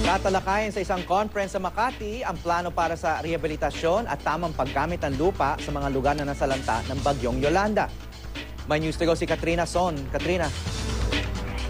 Tatalakayin sa isang conference sa Makati ang plano para sa rehabilitasyon at tamang paggamit ng lupa sa mga lugar na nasalanta ng bagyong Yolanda. May news to go si Katrina Son. Katrina.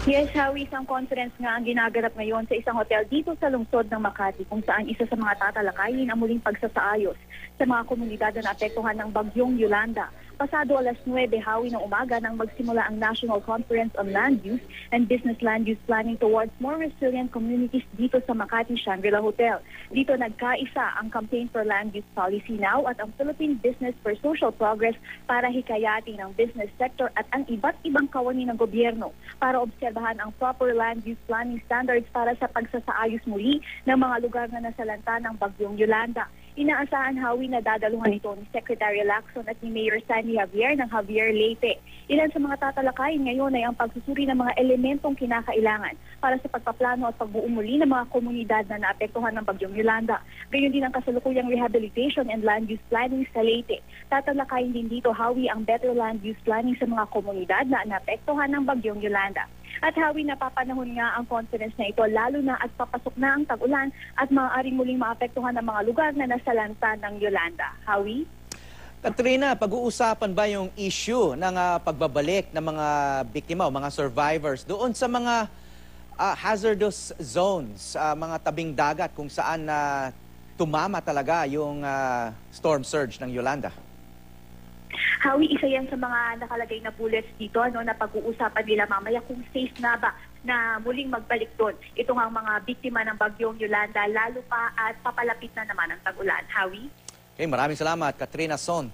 Yes, Howie, isang conference nga ang ginaganap ngayon sa isang hotel dito sa lungsod ng Makati kung saan isa sa mga tatalakayin ang muling pagsasaayos sa mga komunidad na naapektuhan ng bagyong Yolanda. Pasado alas 9, Howie, ng umaga nang magsimula ang National Conference on Land Use and Business Land Use Planning Towards More Resilient Communities dito sa Makati Shangri-La Hotel. Dito nagkaisa ang Campaign for Land Use Policy Now at ang Philippine Business for Social Progress para hikayatin ang business sector at ang iba't ibang kawani ng gobyerno para obserbahan ang proper land use planning standards para sa pagsasaayos muli ng mga lugar na nasalanta ng bagyong Yolanda. Inaasahan, Howie, na dadaluhan ito ni Secretary Lacson at ni Mayor Sandy Javier ng Javier Leyte. Ilan sa mga tatalakayin ngayon ay ang pagsusuri ng mga elementong kinakailangan para sa pagpaplano at pagbuo muli ng mga komunidad na naapektuhan ng bagyong Yolanda. Gayon din ang kasalukuyang rehabilitation and land use planning sa Leyte. Tatalakayin din dito, Howie, ang better land use planning sa mga komunidad na naapektuhan ng bagyong Yolanda. At Howie, napapanahon nga ang conference na ito lalo na at papasok na ang tag-ulan at maaaring muling maapektuhan ng mga lugar na nasalanta ng Yolanda. Howie? Katrina, pag-uusapan ba yung issue ng pagbabalik ng mga biktima o mga survivors doon sa mga hazardous zones, mga tabing dagat kung saan tumama talaga yung storm surge ng Yolanda? Howie, isa yan sa mga nakalagay na bullets dito na pag-uusapan nila mamaya kung safe na ba na muling magbalik doon. Ito nga ang mga biktima ng bagyong Yolanda, lalo pa at papalapit na naman ang tag-ulan. Howie? Okay, maraming salamat, Katrina Son.